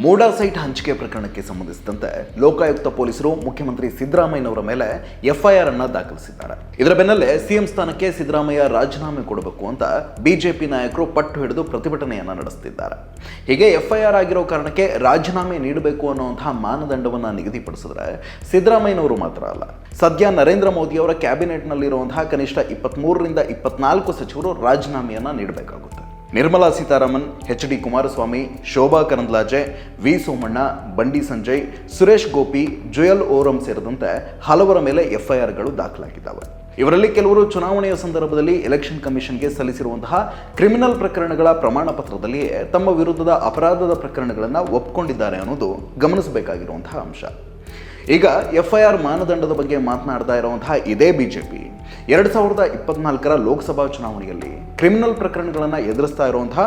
MUDA site ಹಂಚಿಕೆ ಪ್ರಕರಣಕ್ಕೆ ಸಂಬಂಧಿಸಿದಂತೆ ಲೋಕಾಯುಕ್ತ ಪೊಲೀಸರು ಮುಖ್ಯಮಂತ್ರಿ ಸಿದ್ದರಾಮಯ್ಯನವರ ಮೇಲೆ ಎಫ್ಐಆರ್ ಅನ್ನು ದಾಖಲಿಸಿದ್ದಾರೆ. ಇದರ ಬೆನ್ನಲ್ಲೇ ಸಿಎಂ ಸ್ಥಾನಕ್ಕೆ ಸಿದ್ದರಾಮಯ್ಯ ರಾಜೀನಾಮೆ ಕೊಡಬೇಕು ಅಂತ ಬಿಜೆಪಿ ನಾಯಕರು ಪಟ್ಟು ಹಿಡಿದು ಪ್ರತಿಭಟನೆಯನ್ನ ನಡೆಸುತ್ತಿದ್ದಾರೆ. ಹೀಗೆ ಎಫ್ಐಆರ್ ಆಗಿರೋ ಕಾರಣಕ್ಕೆ ರಾಜೀನಾಮೆ ನೀಡಬೇಕು ಅನ್ನುವಂತಹ ಮಾನದಂಡವನ್ನ ನಿಗದಿಪಡಿಸಿದ್ರೆ ಸಿದ್ದರಾಮಯ್ಯನವರು ಮಾತ್ರ ಅಲ್ಲ, ಸದ್ಯ ನರೇಂದ್ರ ಮೋದಿ ಅವರ ಕ್ಯಾಬಿನೆಟ್ನಲ್ಲಿರುವಂತಹ ಕನಿಷ್ಠ 23ರಿಂದ 24 ಸಚಿವರು ರಾಜೀನಾಮೆಯನ್ನ ನೀಡಬೇಕಾಗುತ್ತೆ. ನಿರ್ಮಲಾ ಸೀತಾರಾಮನ್, ಎಚ್.ಡಿ. ಕುಮಾರಸ್ವಾಮಿ, ಶೋಭಾ ಕರಂದ್ಲಾಜೆ, ವಿ ಸೋಮಣ್ಣ, ಬಂಡಿ ಸಂಜಯ್, ಸುರೇಶ್ ಗೋಪಿ, ಜುಯಲ್ ಓರಂ ಸೇರಿದಂತೆ ಹಲವರ ಮೇಲೆ ಎಫ್ಐಆರ್ಗಳು ದಾಖಲಾಗಿದ್ದಾವೆ. ಇವರಲ್ಲಿ ಕೆಲವರು ಚುನಾವಣೆಯ ಸಂದರ್ಭದಲ್ಲಿ ಎಲೆಕ್ಷನ್ ಕಮಿಷನ್ಗೆ ಸಲ್ಲಿಸಿರುವಂತಹ ಕ್ರಿಮಿನಲ್ ಪ್ರಕರಣಗಳ ಪ್ರಮಾಣ ಪತ್ರದಲ್ಲಿಯೇ ತಮ್ಮ ವಿರುದ್ಧದ ಅಪರಾಧದ ಪ್ರಕರಣಗಳನ್ನು ಒಪ್ಪಿಕೊಂಡಿದ್ದಾರೆ ಅನ್ನೋದು ಗಮನಿಸಬೇಕಾಗಿರುವಂತಹ ಅಂಶ. ಈಗ ಎಫ್ಐಆರ್ ಮಾನದಂಡದ ಬಗ್ಗೆ ಮಾತನಾಡ್ತಾ ಇರುವಂತಹ ಇದೇ ಬಿಜೆಪಿ 2024ರ ಲೋಕಸಭಾ ಚುನಾವಣೆಯಲ್ಲಿ ಕ್ರಿಮಿನಲ್ ಪ್ರಕರಣಗಳನ್ನು ಎದುರಿಸ್ತಾ ಇರುವಂತಹ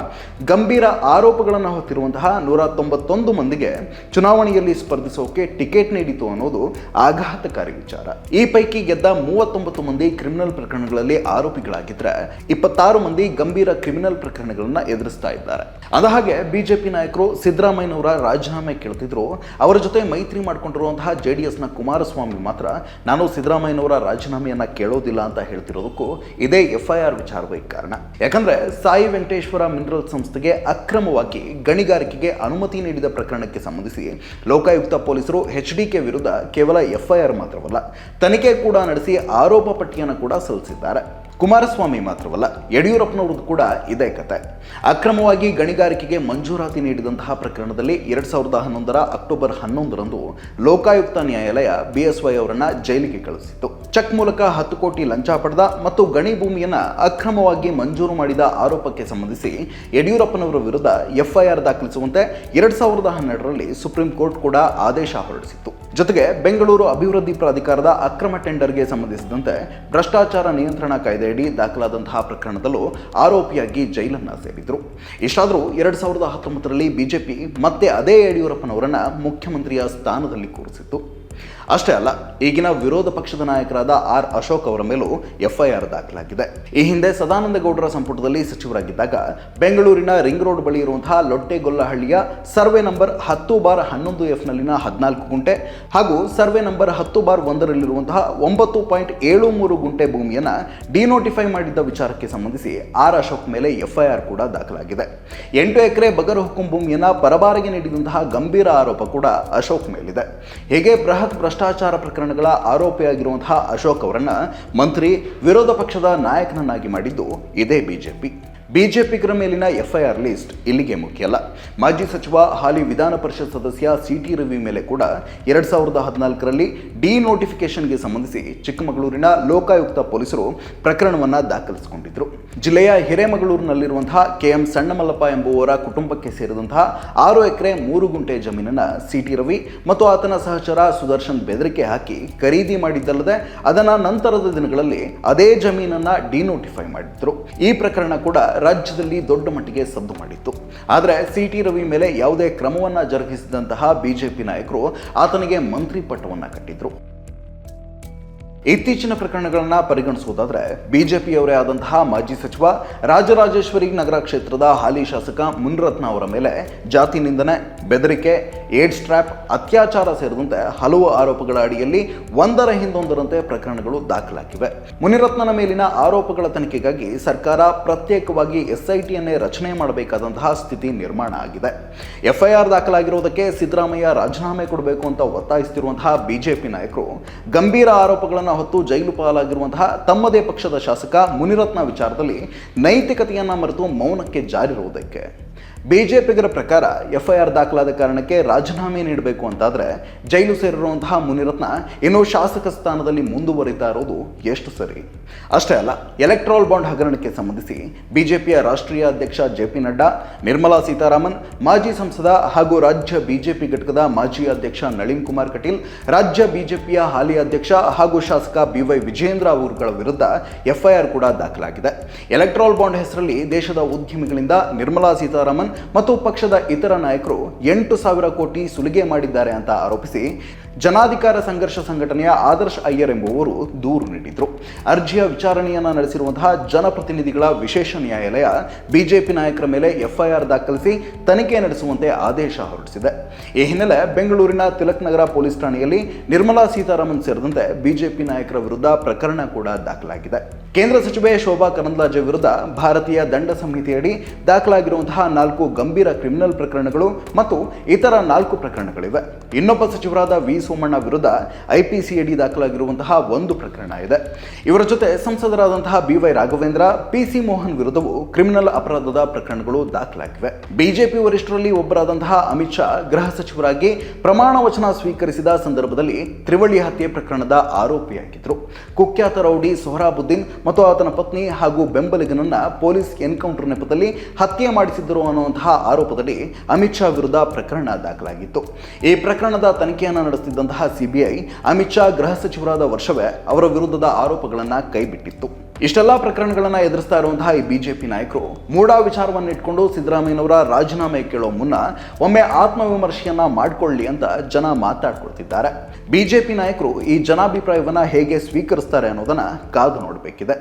ಗಂಭೀರ ಆರೋಪಗಳನ್ನು ಹೊತ್ತಿರುವಂತಹ 191 ಮಂದಿಗೆ ಚುನಾವಣೆಯಲ್ಲಿ ಸ್ಪರ್ಧಿಸೋಕೆ ಟಿಕೆಟ್ ನೀಡಿತು ಅನ್ನೋದು ಆಘಾತಕಾರಿ ವಿಚಾರ. ಈ ಪೈಕಿ ಗೆದ್ದ 39 ಮಂದಿ ಕ್ರಿಮಿನಲ್ ಪ್ರಕರಣಗಳಲ್ಲಿ ಆರೋಪಿಗಳಾಗಿದ್ರೆ 26 ಮಂದಿ ಗಂಭೀರ ಕ್ರಿಮಿನಲ್ ಪ್ರಕರಣಗಳನ್ನ ಎದುರಿಸ್ತಾ ಇದ್ದಾರೆ. ಅಂದಹಾಗೆ ಬಿಜೆಪಿ ನಾಯಕರು ಸಿದ್ದರಾಮಯ್ಯನವರ ರಾಜೀನಾಮೆ ಕೇಳ್ತಿದ್ರು. ಅವರ ಜೊತೆ ಮೈತ್ರಿ ಮಾಡಿಕೊಂಡಿರುವಂತಹ ಜೆಡಿಎಸ್ನ ಕುಮಾರಸ್ವಾಮಿ ಮಾತ್ರ ನಾನು ಸಿದ್ದರಾಮಯ್ಯನವರ ರಾಜೀನಾಮೆಯನ್ನ ಕೇಳೋದಿಲ್ಲ ಅಂತ ಹೇಳ್ತಿರೋದಕ್ಕೂ ಇದೇ ಎಫ್ಐಆರ್ ವಿಚಾರವೇ ಕಾರಣ. ಯಾಕಂದ್ರೆ ಸಾಯಿ ವೆಂಕಟೇಶ್ವರ ಮಿನರಲ್ ಸಂಸ್ಥೆಗೆ ಅಕ್ರಮವಾಗಿ ಗಣಿಗಾರಿಕೆಗೆ ಅನುಮತಿ ನೀಡಿದ ಪ್ರಕರಣಕ್ಕೆ ಸಂಬಂಧಿಸಿ ಲೋಕಾಯುಕ್ತ ಪೊಲೀಸರು ಎಚ್ಡಿಕೆ ವಿರುದ್ಧ ಕೇವಲ ಎಫ್ಐಆರ್ ಮಾತ್ರವಲ್ಲ, ತನಿಖೆ ಕೂಡ ನಡೆಸಿ ಆರೋಪ ಪಟ್ಟಿಯನ್ನು ಕೂಡ ಸಲ್ಲಿಸಿದ್ದಾರೆ. ಕುಮಾರಸ್ವಾಮಿ ಮಾತ್ರವಲ್ಲ, ಯಡಿಯೂರಪ್ಪನವ್ರದ್ದು ಕೂಡ ಇದೇ ಕತೆ. ಅಕ್ರಮವಾಗಿ ಗಣಿಗಾರಿಕೆಗೆ ಮಂಜೂರಾತಿ ನೀಡಿದಂತಹ ಪ್ರಕರಣದಲ್ಲಿ 2011ರ ಅಕ್ಟೋಬರ್ 11ರಂದು ಲೋಕಾಯುಕ್ತ ನ್ಯಾಯಾಲಯ ಬಿಎಸ್ವೈ ಅವರನ್ನ ಜೈಲಿಗೆ ಕಳುಹಿಸಿತ್ತು. ಚೆಕ್ ಮೂಲಕ 10 ಕೋಟಿ ಲಂಚ ಪಡೆದ ಮತ್ತು ಗಣಿ ಭೂಮಿಯನ್ನ ಅಕ್ರಮವಾಗಿ ಮಂಜೂರು ಮಾಡಿದ ಆರೋಪಕ್ಕೆ ಸಂಬಂಧಿಸಿ ಯಡಿಯೂರಪ್ಪನವರ ವಿರುದ್ಧ ಎಫ್ಐಆರ್ ದಾಖಲಿಸುವಂತೆ 2012ರಲ್ಲಿ ಸುಪ್ರೀಂ ಕೋರ್ಟ್ ಕೂಡ ಆದೇಶ ಹೊರಡಿಸಿತ್ತು. ಜೊತೆಗೆ ಬೆಂಗಳೂರು ಅಭಿವೃದ್ಧಿ ಪ್ರಾಧಿಕಾರದ ಅಕ್ರಮ ಟೆಂಡರ್ಗೆ ಸಂಬಂಧಿಸಿದಂತೆ ಭ್ರಷ್ಟಾಚಾರ ನಿಯಂತ್ರಣ ಕಾಯ್ದೆಯಡಿ ದಾಖಲಾದಂತಹ ಪ್ರಕರಣದಲ್ಲೂ ಆರೋಪಿಯಾಗಿ ಜೈಲನ್ನ ಸೇರಿದ್ರು. ಇಷ್ಟಾದರೂ 2019ರಲ್ಲಿ ಬಿಜೆಪಿ ಮತ್ತೆ ಅದೇ ಯಡಿಯೂರಪ್ಪನವರನ್ನ ಮುಖ್ಯಮಂತ್ರಿಯ ಸ್ಥಾನದಲ್ಲಿ ಕೂರಿಸಿತ್ತು. ಅಷ್ಟೇ ಅಲ್ಲ, ಈಗಿನ ವಿರೋಧ ಪಕ್ಷದ ನಾಯಕರಾದ ಆರ್ ಅಶೋಕ್ ಅವರ ಮೇಲೂ ಎಫ್ಐಆರ್ ದಾಖಲಾಗಿದೆ. ಈ ಹಿಂದೆ ಸದಾನಂದ ಗೌಡರ ಸಂಪುಟದಲ್ಲಿ ಸಚಿವರಾಗಿದ್ದಾಗ ಬೆಂಗಳೂರಿನ ರಿಂಗ್ ರೋಡ್ ಬಳಿ ಇರುವಂತಹ ಲೊಟ್ಟೆಗೊಲ್ಲಹಳ್ಳಿಯ ಸರ್ವೆ ನಂಬರ್ 10/11F ನಲ್ಲಿನ 14 ಗುಂಟೆ ಹಾಗೂ ಸರ್ವೆ ನಂಬರ್ 10/1ರಲ್ಲಿರುವಂತಹ 9.73 ಗುಂಟೆ ಭೂಮಿಯನ್ನ ಡಿನೋಟಿಫೈ ಮಾಡಿದ್ದ ವಿಚಾರಕ್ಕೆ ಸಂಬಂಧಿಸಿ ಆರ್ ಅಶೋಕ್ ಮೇಲೆ ಎಫ್ಐಆರ್ ಕೂಡ ದಾಖಲಾಗಿದೆ. 8 ಎಕರೆ ಬಗರ್ ಹುಕುಂ ಭೂಮಿಯನ್ನ ಪರಬಾರಿಗೆ ನೀಡಿದಂತಹ ಗಂಭೀರ ಆರೋಪ ಕೂಡ ಅಶೋಕ್ ಮೇಲಿದೆ. ಹೀಗೆ ಬೃಹತ್ ಭ್ರಷ್ಟಾಚಾರ ಪ್ರಕರಣಗಳ ಆರೋಪಿಯಾಗಿರುವಂತಹ ಅಶೋಕ್ ಅವರನ್ನ ಮಂತ್ರಿ, ವಿರೋಧ ಪಕ್ಷದ ನಾಯಕನನ್ನಾಗಿ ಮಾಡಿದ್ದು ಇದೇ ಬಿಜೆಪಿಗರ ಮೇಲಿನ ಎಫ್ಐಆರ್ ಲಿಸ್ಟ್ ಇಲ್ಲಿಗೆ ಮುಖ್ಯ ಅಲ್ಲ. ಮಾಜಿ ಸಚಿವ, ಹಾಲಿ ವಿಧಾನ ಪರಿಷತ್ ಸದಸ್ಯ ಸಿಟಿ ರವಿ ಮೇಲೆ ಕೂಡ 2014ರಲ್ಲಿ ಡಿನೋಟಿಫಿಕೇಶನ್ಗೆ ಸಂಬಂಧಿಸಿ ಚಿಕ್ಕಮಗಳೂರಿನ ಲೋಕಾಯುಕ್ತ ಪೊಲೀಸರು ಪ್ರಕರಣವನ್ನ ದಾಖಲಿಸಿಕೊಂಡಿದ್ರು. ಜಿಲ್ಲೆಯ ಹಿರೇಮಗಳೂರಿನಲ್ಲಿರುವಂತಹ ಕೆಎಂ ಸಣ್ಣಮಲ್ಲಪ್ಪ ಎಂಬುವರ ಕುಟುಂಬಕ್ಕೆ ಸೇರಿದಂತಹ 6 ಎಕರೆ 3 ಗುಂಟೆ ಜಮೀನನ್ನ ಸಿಟಿ ರವಿ ಮತ್ತು ಆತನ ಸಹಚರ ಸುದರ್ಶನ್ ಬೆದರಿಕೆ ಹಾಕಿ ಖರೀದಿ ಮಾಡಿದ್ದಲ್ಲದೆ ಅದನ್ನ ನಂತರದ ದಿನಗಳಲ್ಲಿ ಅದೇ ಜಮೀನನ್ನ ಡಿನೋಟಿಫೈ ಮಾಡಿದ್ರು. ಈ ಪ್ರಕರಣ ಕೂಡ ರಾಜ್ಯದಲ್ಲಿ ದೊಡ್ಡ ಮಟ್ಟಿಗೆ ಸದ್ದು ಮಾಡಿತ್ತು. ಆದರೆ ಸಿಟಿ ರವಿ ಮೇಲೆ ಯಾವುದೇ ಕ್ರಮವನ್ನ ಜರುಗಿಸಿದಂತಹ ಬಿಜೆಪಿ ನಾಯಕರು ಆತನಿಗೆ ಮಂತ್ರಿ ಪಟ್ಟವನ್ನ ಕಟ್ಟಿದ್ರು. ಇತ್ತೀಚಿನ ಪ್ರಕರಣಗಳನ್ನ ಪರಿಗಣಿಸುವುದಾದ್ರೆ ಬಿಜೆಪಿಯವರೇ ಆದಂತಹ ಮಾಜಿ ಸಚಿವ, ರಾಜರಾಜೇಶ್ವರಿ ನಗರ ಕ್ಷೇತ್ರದ ಹಾಲಿ ಶಾಸಕ ಮುನಿರತ್ನ ಅವರ ಮೇಲೆ ಜಾತಿ ನಿಂದನೆ, ಬೆದರಿಕೆ, ಏಡ್ಸ್ ಟ್ರ್ಯಾಪ್, ಅತ್ಯಾಚಾರ ಸೇರಿದಂತೆ ಹಲವು ಆರೋಪಗಳ ಅಡಿಯಲ್ಲಿ ಒಂದರ ಹಿಂದೊಂದರಂತೆ ಪ್ರಕರಣಗಳು ದಾಖಲಾಗಿವೆ. ಮುನಿರತ್ನನ ಮೇಲಿನ ಆರೋಪಗಳ ತನಿಖೆಗಾಗಿ ಸರ್ಕಾರ ಪ್ರತ್ಯೇಕವಾಗಿ ಎಸ್ಐಟಿಯನ್ನೇ ರಚನೆ ಮಾಡಬೇಕಾದಂತಹ ಸ್ಥಿತಿ ನಿರ್ಮಾಣ ಆಗಿದೆ. ಎಫ್ಐಆರ್ ದಾಖಲಾಗಿರುವುದಕ್ಕೆ ಸಿದ್ದರಾಮಯ್ಯ ರಾಜೀನಾಮೆ ಕೊಡಬೇಕು ಅಂತ ಒತ್ತಾಯಿಸುತ್ತಿರುವಂತಹ ಬಿಜೆಪಿ ನಾಯಕರು ಗಂಭೀರ ಆರೋಪಗಳನ್ನು ಹೊತ್ತು ಜೈಲು ಪಾಲಾಗಿರುವಂತಹ ತಮ್ಮದೇ ಪಕ್ಷದ ಶಾಸಕ ಮುನಿರತ್ನ ವಿಚಾರದಲ್ಲಿ ನೈತಿಕತೆಯನ್ನ ಮರೆತು ಮೌನಕ್ಕೆ ಜಾರಿರುವುದಕ್ಕೆ. ಬಿಜೆಪಿಗರ ಪ್ರಕಾರ ಎಫ್ಐಆರ್ ದಾಖಲಾದ ಕಾರಣಕ್ಕೆ ರಾಜೀನಾಮೆ ನೀಡಬೇಕು ಅಂತಾದ್ರೆ ಜೈಲು ಸೇರಿರುವಂತಹ ಮುನಿರತ್ನ ಇನ್ನೂ ಶಾಸಕ ಸ್ಥಾನದಲ್ಲಿ ಮುಂದುವರಿತಾ ಇರೋದು ಎಷ್ಟು ಸರಿ? ಅಷ್ಟೇ ಅಲ್ಲ, ಎಲೆಕ್ಟ್ರಾಲ್ ಬಾಂಡ್ ಹಗರಣಕ್ಕೆ ಸಂಬಂಧಿಸಿ ಬಿಜೆಪಿಯ ರಾಷ್ಟ್ರೀಯ ಅಧ್ಯಕ್ಷ ಜೆಪಿ ನಡ್ಡಾ, ನಿರ್ಮಲಾ ಸೀತಾರಾಮನ್, ಮಾಜಿ ಸಂಸದ ಹಾಗೂ ರಾಜ್ಯ ಬಿಜೆಪಿ ಘಟಕದ ಮಾಜಿ ಅಧ್ಯಕ್ಷ ನಳಿನ್ ಕುಮಾರ್ ಕಟೀಲ್, ರಾಜ್ಯ ಬಿಜೆಪಿಯ ಹಾಲಿ ಅಧ್ಯಕ್ಷ ಹಾಗೂ ಶಾಸಕ ಬಿವೈ ವಿಜೇಂದ್ರ ಅವರುಗಳ ವಿರುದ್ಧ ಎಫ್ಐಆರ್ ಕೂಡ ದಾಖಲಾಗಿದೆ. ಎಲೆಕ್ಟ್ರಾಲ್ ಬಾಂಡ್ ಹೆಸರಲ್ಲಿ ದೇಶದ ಉದ್ಯಮಿಗಳಿಂದ ನಿರ್ಮಲಾ ಸೀತಾರಾಮನ್ ಮತ್ತು ಪಕ್ಷದ ಇತರ ನಾಯಕರು 8,000 ಕೋಟಿ ಸುಲಿಗೆ ಮಾಡಿದ್ದಾರೆ ಅಂತ ಆರೋಪಿಸಿ ಜನಾಧಿಕಾರ ಸಂಘರ್ಷ ಸಂಘಟನೆಯ ಆದರ್ಶ್ ಅಯ್ಯರ್ ಎಂಬುವರು ದೂರು ನೀಡಿದರು. ಅರ್ಜಿಯ ವಿಚಾರಣೆಯನ್ನು ನಡೆಸಿರುವಂತಹ ಜನಪ್ರತಿನಿಧಿಗಳ ವಿಶೇಷ ನ್ಯಾಯಾಲಯ ಬಿಜೆಪಿ ನಾಯಕರ ಮೇಲೆ ಎಫ್ಐಆರ್ ದಾಖಲಿಸಿ ತನಿಖೆ ನಡೆಸುವಂತೆ ಆದೇಶ ಹೊರಡಿಸಿದೆ. ಈ ಹಿನ್ನೆಲೆ ಬೆಂಗಳೂರಿನ ತಿಲಕ್ ನಗರ ಪೊಲೀಸ್ ಠಾಣೆಯಲ್ಲಿ ನಿರ್ಮಲಾ ಸೀತಾರಾಮನ್ ಸೇರಿದಂತೆ ಬಿಜೆಪಿ ನಾಯಕರ ವಿರುದ್ಧ ಪ್ರಕರಣ ಕೂಡ ದಾಖಲಾಗಿದೆ. ಕೇಂದ್ರ ಸಚಿವೆ ಶೋಭಾ ಕರಂದ್ಲಾಜೆ ವಿರುದ್ಧ ಭಾರತೀಯ ದಂಡ ಸಂಹಿತೆಯಡಿ ದಾಖಲಾಗಿರುವಂತಹ 4 ಗಂಭೀರ ಕ್ರಿಮಿನಲ್ ಪ್ರಕರಣಗಳು ಮತ್ತು ಇತರ 4 ಪ್ರಕರಣಗಳಿವೆ. ಇನ್ನೊಬ್ಬ ಸಚಿವರಾದ ವಿ ಸೋಮಣ್ಣ ವಿರುದ್ಧ ಐಪಿಸಿಯಡಿ ದಾಖಲಾಗಿರುವಂತಹ 1 ಪ್ರಕರಣ ಇದೆ. ಇವರ ಜೊತೆ ಸಂಸದರಾದಂತಹ BY ರಾಘವೇಂದ್ರ, PC ಮೋಹನ್ ವಿರುದ್ಧವೂ ಕ್ರಿಮಿನಲ್ ಅಪರಾಧದ ಪ್ರಕರಣಗಳು ದಾಖಲಾಗಿವೆ. ಬಿಜೆಪಿ ವರಿಷ್ಠರಲ್ಲಿ ಒಬ್ಬರಾದಂತಹ ಅಮಿತ್ ಶಾ ಗೃಹ ಸಚಿವರಾಗಿ ಪ್ರಮಾಣ ವಚನ ಸ್ವೀಕರಿಸಿದ ಸಂದರ್ಭದಲ್ಲಿ ತ್ರಿವಳಿ ಹತ್ಯೆ ಪ್ರಕರಣದ ಆರೋಪಿಯಾಗಿದ್ದರು. ಕುಖ್ಯಾತ ರೌಡಿ ಸೊಹರಾಬುದ್ದೀನ್ ಮತ್ತು ಆತನ ಪತ್ನಿ ಹಾಗೂ ಬೆಂಬಲಿಗನನ್ನ ಪೊಲೀಸ್ ಎನ್ಕೌಂಟರ್ ನೆಪದಲ್ಲಿ ಹತ್ಯೆ ಮಾಡಿಸಿದ್ದರು ಅನ್ನುವಂತಹ ಆರೋಪದಲ್ಲಿ ಅಮಿತ್ ಶಾ ವಿರುದ್ಧ ಪ್ರಕರಣ ದಾಖಲಾಗಿತ್ತು. ಈ ಪ್ರಕರಣದ ತನಿಖೆಯನ್ನು ನಡೆಸುತ್ತಿದ್ದಂತಹ CBI ಅಮಿತ್ ಶಾ ಗೃಹ ಸಚಿವರಾದ ವರ್ಷವೇ ಅವರ ವಿರುದ್ಧದ ಆರೋಪಗಳನ್ನು ಕೈಬಿಟ್ಟಿತ್ತು. ಇಷ್ಟೆಲ್ಲ ಪ್ರಕರಣಗಳನ್ನು ಎದುರಿಸ್ತಾ ಇರುವಂತಹ ಈ ಬಿಜೆಪಿ ನಾಯಕರು ಮೂಢ ವಿಚಾರವನ್ನು ಇಟ್ಕೊಂಡು ಸಿದ್ದರಾಮಯ್ಯನವರ ರಾಜೀನಾಮೆ ಕೇಳೋ ಮುನ್ನ ಒಮ್ಮೆ ಆತ್ಮವಿಮರ್ಶೆಯನ್ನ ಮಾಡಿಕೊಳ್ಳಿ ಅಂತ ಜನ ಮಾತಾಡ್ಕೊಳ್ತಿದ್ದಾರೆ. ಬಿಜೆಪಿ ನಾಯಕರು ಈ ಜನಾಭಿಪ್ರಾಯವನ್ನ ಹೇಗೆ ಸ್ವೀಕರಿಸ್ತಾರೆ ಅನ್ನೋದನ್ನ ಕಾದು ನೋಡಬೇಕಿದೆ.